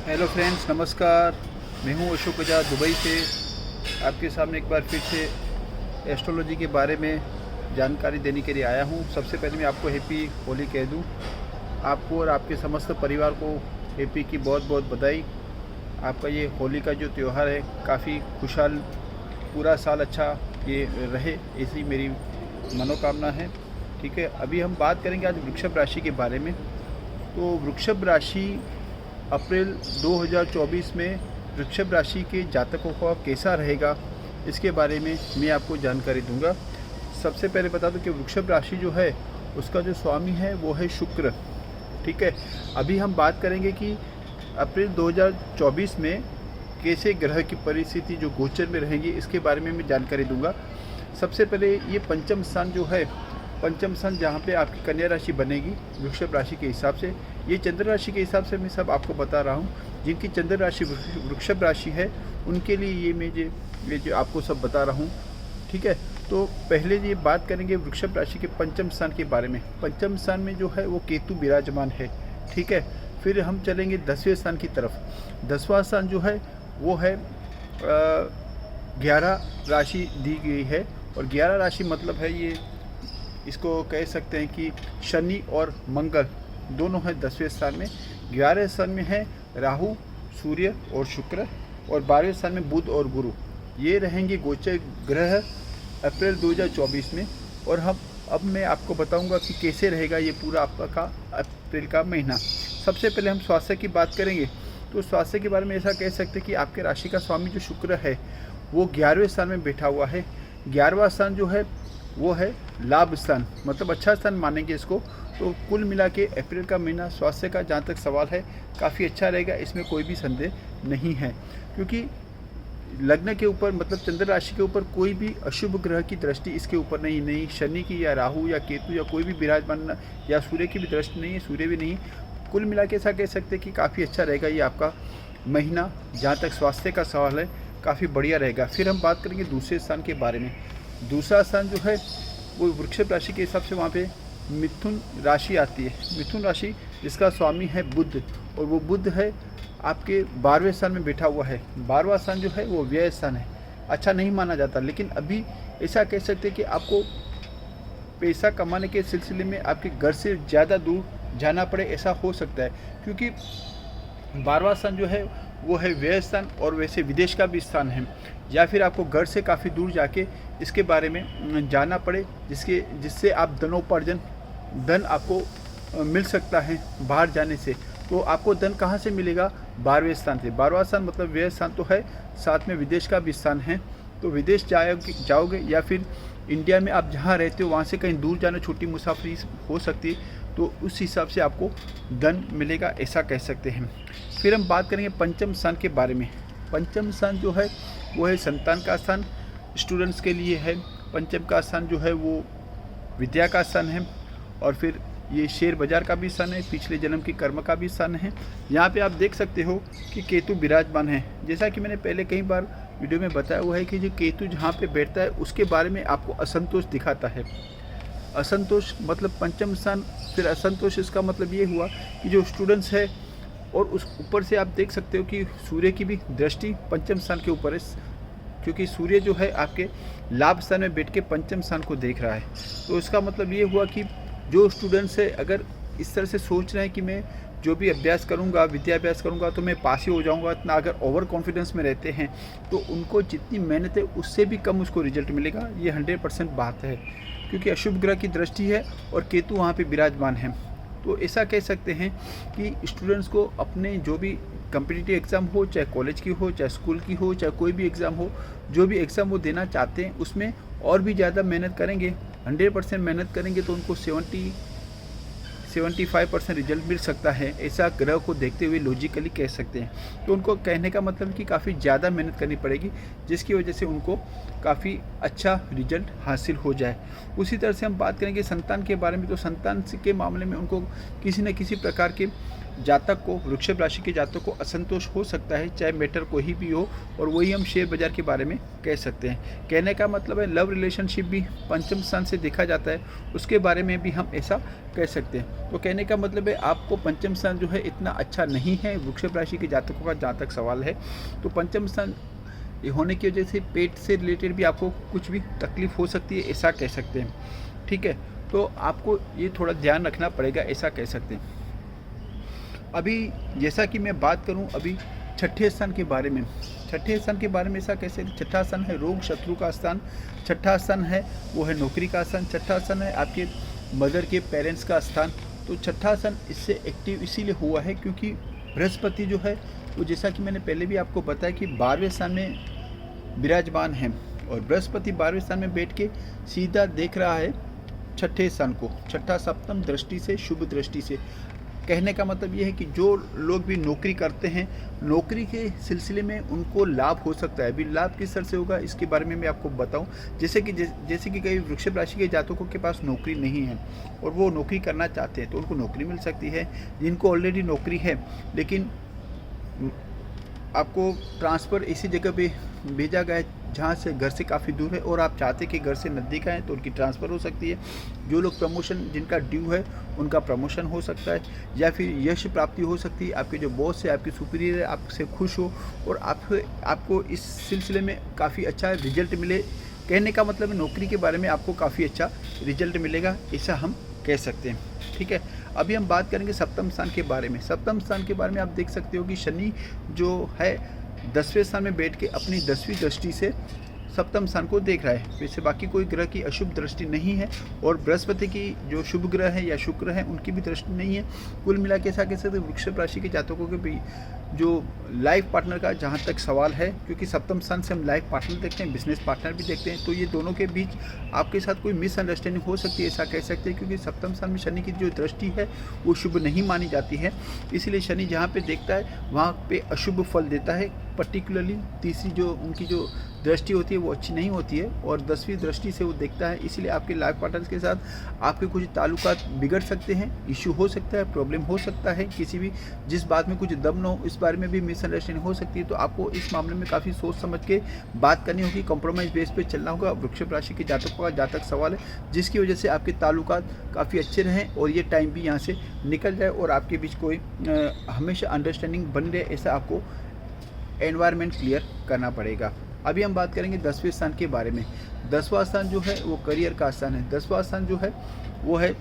Hello friends, नमस्कार। मैं हूं अशोक बजाज दुबई से। आपके सामने एक बार फिर से एस्ट्रोलॉजी के बारे में जानकारी देने के लिए आया हूं। सबसे पहले मैं आपको हैप्पी होली कह दूं। आपको और आपके समस्त परिवार को हैप्पी की बहुत बहुत बधाई। आपका ये होली का जो त्यौहार है काफ़ी खुशहाल, पूरा साल अच्छा ये रहे, ऐसी मेरी मनोकामना है। ठीक है, अभी हम बात करेंगे आज वृषभ राशि के बारे में। तो वृषभ राशि अप्रैल 2024 में वृषभ राशि के जातकों का कैसा रहेगा, इसके बारे में मैं आपको जानकारी दूंगा। सबसे पहले बता दूं कि वृषभ राशि जो है उसका जो स्वामी है वो है शुक्र। ठीक है, अभी हम बात करेंगे कि अप्रैल 2024 में कैसे ग्रह की परिस्थिति जो गोचर में रहेंगी इसके बारे में मैं जानकारी दूंगा। सबसे पहले ये पंचम स्थान जो है, पंचम स्थान जहाँ पे आपकी कन्या राशि बनेगी वृषभ राशि के हिसाब से, ये चंद्र राशि के हिसाब से मैं सब आपको बता रहा हूँ। जिनकी चंद्र राशि वृषभ राशि है उनके लिए ये जो आपको सब बता रहा हूँ। ठीक है, तो पहले ये बात करेंगे वृषभ राशि के पंचम स्थान के बारे में। पंचम स्थान में जो है वो केतु विराजमान है। ठीक है, फिर हम चलेंगे 10वें स्थान की तरफ। 10वां स्थान जो है वो है 11 राशि दी गई है, और 11 राशि मतलब है ये, इसको कह सकते हैं कि शनि और मंगल दोनों है 10वें स्थान में। 11वें स्थान में है राहु, सूर्य और शुक्र, और 12वें स्थान में बुध और गुरु। ये रहेंगे गोचर ग्रह अप्रैल 2024 में। और अब मैं आपको बताऊंगा कि कैसे रहेगा ये पूरा आपका अप्रैल का महीना। सबसे पहले हम स्वास्थ्य की बात करेंगे। तो स्वास्थ्य के बारे में ऐसा कह सकते हैं कि आपके राशि का स्वामी जो शुक्र है वो 11वें स्थान में बैठा हुआ है। 11वां स्थान जो है वो है लाभ स्थान, मतलब अच्छा स्थान मानेंगे इसको। तो कुल मिला के अप्रैल का महीना स्वास्थ्य का जहाँ तक सवाल है काफ़ी अच्छा रहेगा, इसमें कोई भी संदेह नहीं है। क्योंकि लग्न के ऊपर, मतलब चंद्र राशि के ऊपर कोई भी अशुभ ग्रह की दृष्टि इसके ऊपर नहीं शनि की या राहु या केतु या कोई भी विराजमान, या सूर्य की भी दृष्टि नहीं है, सूर्य भी नहीं। कुल मिला के ऐसा कह सकते हैं कि काफ़ी अच्छा रहेगा ये आपका महीना, जहाँ तक स्वास्थ्य का सवाल है काफ़ी बढ़िया रहेगा। फिर हम बात करेंगे दूसरे स्थान के बारे में। दूसरा स्थान जो है वो वृषभ राशि के हिसाब से वहाँ पे मिथुन राशि आती है। मिथुन राशि जिसका स्वामी है बुध, और वो बुध है आपके 12वें स्थान में बैठा हुआ है। 12वां स्थान जो है वो व्यय स्थान है, अच्छा नहीं माना जाता। लेकिन अभी ऐसा कह सकते हैं कि आपको पैसा कमाने के सिलसिले में आपके घर से ज़्यादा दूर जाना पड़े, ऐसा हो सकता है। क्योंकि 12वां स्थान जो है वो है व्यय स्थान, और वैसे विदेश का भी स्थान है, या फिर आपको घर से काफ़ी दूर जाके इसके बारे में जाना पड़े, जिससे आप धन आपको मिल सकता है बाहर जाने से। तो आपको धन कहाँ से मिलेगा? 12वें स्थान से। 12वां स्थान मतलब व्यय स्थान तो है, साथ में विदेश का भी स्थान है। तो विदेश जाओगे या फिर इंडिया में आप जहाँ रहते हो वहाँ से कहीं दूर जाना, छोटी मुसाफरी हो सकती है, तो उस हिसाब से आपको धन मिलेगा, ऐसा कह सकते हैं। फिर हम बात करेंगे पंचम स्थान के बारे में। पंचम स्थान जो है वो है संतान का स्थान, स्टूडेंट्स के लिए है। पंचम का स्थान जो है वो विद्या का स्थान है, और फिर ये शेयर बाजार का भी स्थान है, पिछले जन्म की कर्म का भी स्थान है। यहाँ पे आप देख सकते हो कि केतु विराजमान है। जैसा कि मैंने पहले कई बार वीडियो में बताया हुआ है कि जो केतु जहाँ पे बैठता है उसके बारे में आपको असंतोष दिखाता है। असंतोष मतलब पंचम स्थान, फिर असंतोष, इसका मतलब ये हुआ कि जो स्टूडेंट्स है, और उस ऊपर से आप देख सकते हो कि सूर्य की भी दृष्टि पंचम स्थान के ऊपर है, क्योंकि सूर्य जो है आपके लाभ स्थान में बैठ के पंचम स्थान को देख रहा है। तो इसका मतलब ये हुआ कि जो स्टूडेंट्स है अगर इस तरह से सोच रहे हैं कि मैं जो भी अभ्यास करूंगा, विद्याभ्यास करूंगा तो मैं पास ही हो जाऊंगा, इतना अगर ओवर कॉन्फिडेंस में रहते हैं तो उनको जितनी मेहनत है उससे भी कम उसको रिजल्ट मिलेगा। ये 100% बात है, क्योंकि अशुभ ग्रह की दृष्टि है और केतु वहाँ पे विराजमान है। तो ऐसा कह सकते हैं कि स्टूडेंट्स को अपने जो भी कम्पिटिटिव एग्ज़ाम हो, चाहे कॉलेज की हो, चाहे स्कूल की हो, चाहे कोई भी एग्ज़ाम हो, जो भी एग्ज़ाम वो देना चाहते हैं उसमें और भी ज़्यादा मेहनत करेंगे, 100% मेहनत करेंगे तो उनको 75% रिजल्ट मिल सकता है। ऐसा ग्रह को देखते हुए लॉजिकली कह सकते हैं। तो उनको कहने का मतलब कि काफ़ी ज़्यादा मेहनत करनी पड़ेगी, जिसकी वजह से उनको काफ़ी अच्छा रिजल्ट हासिल हो जाए। उसी तरह से हम बात करेंगे संतान के बारे में। तो संतान के मामले में उनको किसी न किसी प्रकार के जातक को, वृषभ राशि के जातक को असंतोष हो सकता है, चाहे मैटर कोई भी हो, और वही हम शेयर बाजार के बारे में कह सकते हैं। कहने का मतलब है लव रिलेशनशिप भी पंचम स्थान से देखा जाता है, उसके बारे में भी हम ऐसा कह सकते हैं। तो कहने का मतलब है आपको पंचम स्थान जो है इतना अच्छा नहीं है वृषभ राशि के जातकों का, जहाँ तक सवाल है। तो पंचम स्थान होने की वजह से पेट से रिलेटेड भी आपको कुछ भी तकलीफ हो सकती है, ऐसा कह सकते हैं। ठीक है, तो आपको ये थोड़ा ध्यान रखना पड़ेगा, ऐसा कह सकते हैं। अभी जैसा कि मैं बात करूं अभी छठे स्थान के बारे में, छठे स्थान के बारे में ऐसा कैसे, छठा स्थान है रोग शत्रु का स्थान, छठा स्थान है वो है नौकरी का स्थान, छठा स्थान है आपके मदर के पेरेंट्स का स्थान। तो छठा स्थान इससे एक्टिव इसीलिए हुआ है क्योंकि बृहस्पति जो है वो, जैसा कि मैंने पहले भी आपको बताया कि 12वें स्थान में विराजमान है, और बृहस्पति 12वें स्थान में बैठ के सीधा देख रहा है छठे स्थान को, छठा सप्तम दृष्टि से, शुभ दृष्टि से। कहने का मतलब ये है कि जो लोग भी नौकरी करते हैं, नौकरी के सिलसिले में उनको लाभ हो सकता है। अभी लाभ किस तरह से होगा इसके बारे में मैं आपको बताऊं। जैसे कि कई वृषभ राशि के जातकों के पास नौकरी नहीं है और वो नौकरी करना चाहते हैं, तो उनको नौकरी मिल सकती है। जिनको ऑलरेडी नौकरी है लेकिन आपको ट्रांसफ़र ऐसी जगह पे भेजा गया है जहाँ से घर से काफ़ी दूर है और आप चाहते कि घर से नज़दीक आए, तो उनकी ट्रांसफ़र हो सकती है। जो लोग प्रमोशन, जिनका ड्यू है, उनका प्रमोशन हो सकता है, या फिर यश प्राप्ति हो सकती है। आपके जो बॉस है, आपकी सुपीरियर है, आपसे खुश हो और आपको इस सिलसिले में काफ़ी अच्छा रिजल्ट मिले। कहने का मतलब है नौकरी के बारे में आपको काफ़ी अच्छा रिजल्ट मिलेगा, ऐसा हम कह सकते हैं। ठीक है, अभी हम बात करेंगे सप्तम स्थान के बारे में। सप्तम स्थान के बारे में आप देख सकते हो कि शनि जो है 10वें स्थान में बैठ के अपनी 10वीं दृष्टि से सप्तम स्थान को देख रहा है। वैसे बाकी कोई ग्रह की अशुभ दृष्टि नहीं है, और बृहस्पति की जो शुभ ग्रह है या शुक्र है उनकी भी दृष्टि नहीं है। कुल मिला के ऐसा कह सकते वृषभ राशि के जातकों के भी जो लाइफ पार्टनर का जहाँ तक सवाल है, क्योंकि सप्तम स्थान से हम लाइफ पार्टनर देखते हैं, बिजनेस पार्टनर भी देखते हैं, तो ये दोनों के बीच आपके साथ कोई मिसअंडरस्टैंडिंग हो सकती है, ऐसा कह सकते हैं। क्योंकि सप्तम स्थान में शनि की जो दृष्टि है वो शुभ नहीं मानी जाती है, इसलिए शनि जहाँ पे देखता है वहाँ पे अशुभ फल देता है। पर्टिकुलरली तीसरी जो उनकी जो दृष्टि होती है वो अच्छी नहीं होती है, और 10वीं दृष्टि से वो देखता है, इसलिए आपके लाइफ पार्टनर्स के साथ आपके कुछ ताल्लुकात बिगड़ सकते हैं, इशू हो सकता है, प्रॉब्लम हो सकता है, किसी भी जिस बात में कुछ दम न हो इस बारे में भी मिसअंडरस्टैंडिंग हो सकती है। तो आपको इस मामले में काफ़ी सोच समझ के बात करनी होगी, कॉम्प्रोमाइज़ बेस पे चलना होगा। वृषभ राशि के जातकों का जातक सवाल है, जिसकी वजह से आपके ताल्लुकात काफ़ी अच्छे रहें और ये टाइम भी यहाँ से निकल जाए और आपके बीच कोई हमेशा अंडरस्टैंडिंग बन रहे, ऐसा आपको एनवायरनमेंट क्लियर करना पड़ेगा। अभी हम बात करेंगे 10वें स्थान के बारे में। 10वां स्थान जो है वो करियर का स्थान है। 10वां स्थान जो है वो है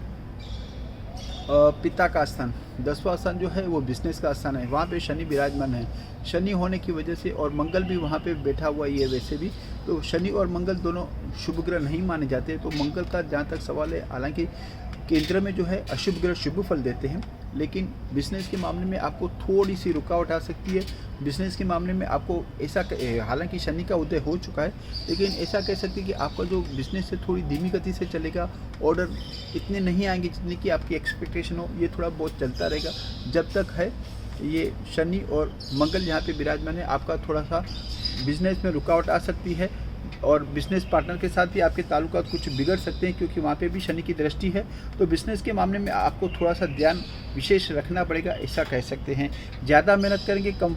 पिता का स्थान। 10वां स्थान जो है वो बिजनेस का स्थान है, वहाँ पे शनि विराजमान है। शनि होने की वजह से, और मंगल भी वहाँ पे बैठा हुआ ही है वैसे भी, तो शनि और मंगल दोनों शुभ ग्रह नहीं माने जाते। तो मंगल का जहाँ तक सवाल है, हालांकि केंद्र में जो है अशुभ ग्रह शुभ फल देते हैं, लेकिन बिजनेस के मामले में आपको थोड़ी सी रुकावट आ सकती है। बिजनेस के मामले में आपको ऐसा, हालांकि शनि का उदय हो चुका है, लेकिन ऐसा कह सकते हैं कि आपका जो बिजनेस है थोड़ी धीमी गति से चलेगा, ऑर्डर इतने नहीं आएंगे जितने की आपकी एक्सपेक्टेशन हो, ये थोड़ा बहुत चलता रहेगा जब तक है ये शनि और मंगल यहाँ पे विराजमान है। आपका थोड़ा सा बिजनेस में रुकावट आ सकती है, और बिजनेस पार्टनर के साथ भी आपके ताल्लुकात कुछ बिगड़ सकते हैं, क्योंकि वहाँ पे भी शनि की दृष्टि है। तो बिजनेस के मामले में आपको थोड़ा सा ध्यान विशेष रखना पड़ेगा, ऐसा कह सकते हैं। ज़्यादा मेहनत करेंगे कम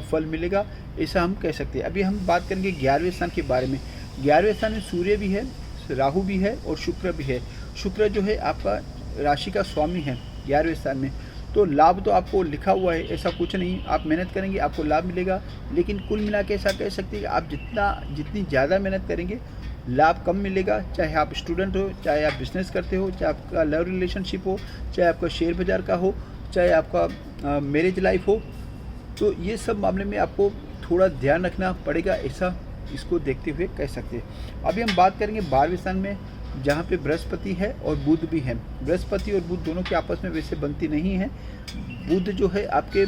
फल मिलेगा, ऐसा हम कह सकते हैं। अभी हम बात करेंगे 11वें स्थान के बारे में। 11वें स्थान में सूर्य भी है, राहु भी है और शुक्र भी है। शुक्र जो है आपका राशि का स्वामी है 11वें स्थान में। तो लाभ तो आपको लिखा हुआ है, ऐसा कुछ नहीं, आप मेहनत करेंगे आपको लाभ मिलेगा, लेकिन कुल मिला के ऐसा कह सकते हैं कि आप जितनी ज़्यादा मेहनत करेंगे लाभ कम मिलेगा। चाहे आप स्टूडेंट हो, चाहे आप बिजनेस करते हो, चाहे आपका लव रिलेशनशिप हो, चाहे आपका शेयर बाज़ार का हो, चाहे आपका मैरिज लाइफ हो, तो ये सब मामले में आपको थोड़ा ध्यान रखना पड़ेगा, ऐसा इसको देखते हुए कह सकते हैं। अभी हम बात करेंगे 12वें स्थान में, जहाँ पे बृहस्पति है और बुध भी है। बृहस्पति और बुध दोनों की आपस में वैसे बनती नहीं है। बुध जो है आपके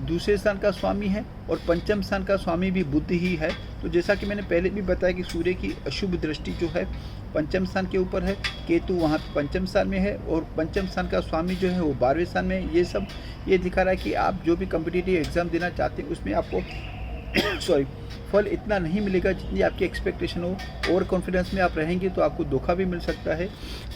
दूसरे स्थान का स्वामी है और पंचम स्थान का स्वामी भी बुध ही है। तो जैसा कि मैंने पहले भी बताया कि सूर्य की अशुभ दृष्टि जो है पंचम स्थान के ऊपर है, केतु वहाँ पंचम स्थान में है, और पंचम स्थान का स्वामी जो है वो 12वें स्थान में है। ये सब ये दिखा रहा है कि आप जो भी कॉम्पिटिटिव एग्ज़ाम देना चाहते हैं उसमें आपको फल इतना नहीं मिलेगा जितनी आपकी एक्सपेक्टेशन हो। ओवर कॉन्फिडेंस में आप रहेंगे तो आपको धोखा भी मिल सकता है,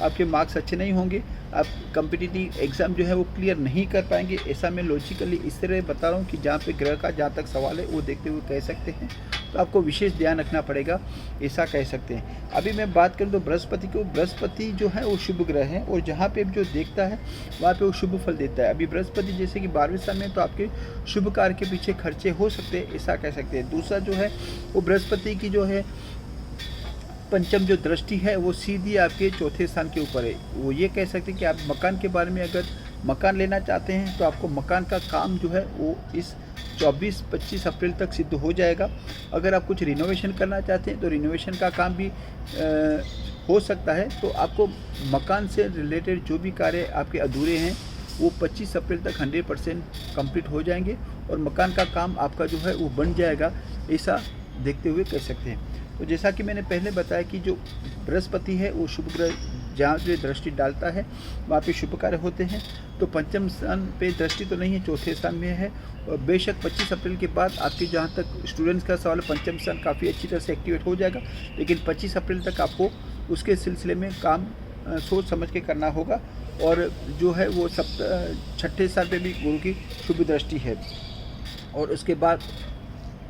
आपके मार्क्स अच्छे नहीं होंगे, आप कॉम्पिटिटिव एग्ज़ाम जो है वो क्लियर नहीं कर पाएंगे। ऐसा मैं लॉजिकली इस तरह बता रहा हूँ कि जहाँ पे ग्रह का जहाँ तक सवाल है वो देखते हुए कह सकते हैं, तो आपको विशेष ध्यान रखना पड़ेगा, ऐसा कह सकते हैं। अभी मैं बात करूँ तो बृहस्पति जो है वो शुभ ग्रह है और जहाँ पे जो देखता है वहाँ पे वो शुभ फल देता है। अभी बृहस्पति जैसे कि 12वें स्थान में, तो आपके शुभ कार्य के पीछे खर्चे हो सकते हैं, ऐसा कह सकते हैं। दूसरा जो है वो बृहस्पति की जो है पंचम जो दृष्टि है वो सीधी आपके चौथे स्थान के ऊपर है। वो ये कह सकते हैं कि आप मकान के बारे में अगर मकान लेना चाहते हैं तो आपको मकान का काम जो है वो इस 24-25 अप्रैल तक सिद्ध हो जाएगा। अगर आप कुछ रिनोवेशन करना चाहते हैं तो रिनोवेशन का काम भी हो सकता है। तो आपको मकान से रिलेटेड जो भी कार्य आपके अधूरे हैं वो 25 अप्रैल तक 100% कंप्लीट हो जाएंगे और मकान का काम आपका जो है वो बन जाएगा, ऐसा देखते हुए कह सकते हैं। तो जैसा कि मैंने पहले बताया कि जो बृहस्पति है वो शुभ ग्रह जहाँ जो दृष्टि डालता है वहाँ पे शुभ कार्य होते हैं। तो पंचम स्थान पे दृष्टि तो नहीं है, चौथे स्थान में है। और बेशक 25 अप्रैल के बाद आपके जहाँ तक स्टूडेंट्स का सवाल है, पंचम स्थान काफ़ी अच्छी तरह से एक्टिवेट हो जाएगा, लेकिन 25 अप्रैल तक आपको उसके सिलसिले में काम सोच समझ के करना होगा। और जो है वो छठे स्थान पे भी गुरु की शुभ दृष्टि है और उसके बाद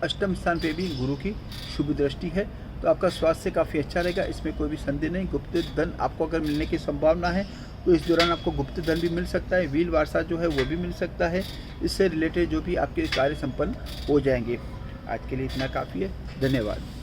अष्टम स्थान पे भी गुरु की शुभ दृष्टि है। तो आपका स्वास्थ्य काफ़ी अच्छा रहेगा, इसमें कोई भी संदेह नहीं। गुप्त धन आपको अगर मिलने की संभावना है तो इस दौरान आपको गुप्त धन भी मिल सकता है, व्हील वारसा जो है वो भी मिल सकता है। इससे रिलेटेड जो भी आपके कार्य संपन्न हो जाएंगे। आज के लिए इतना काफ़ी है, धन्यवाद।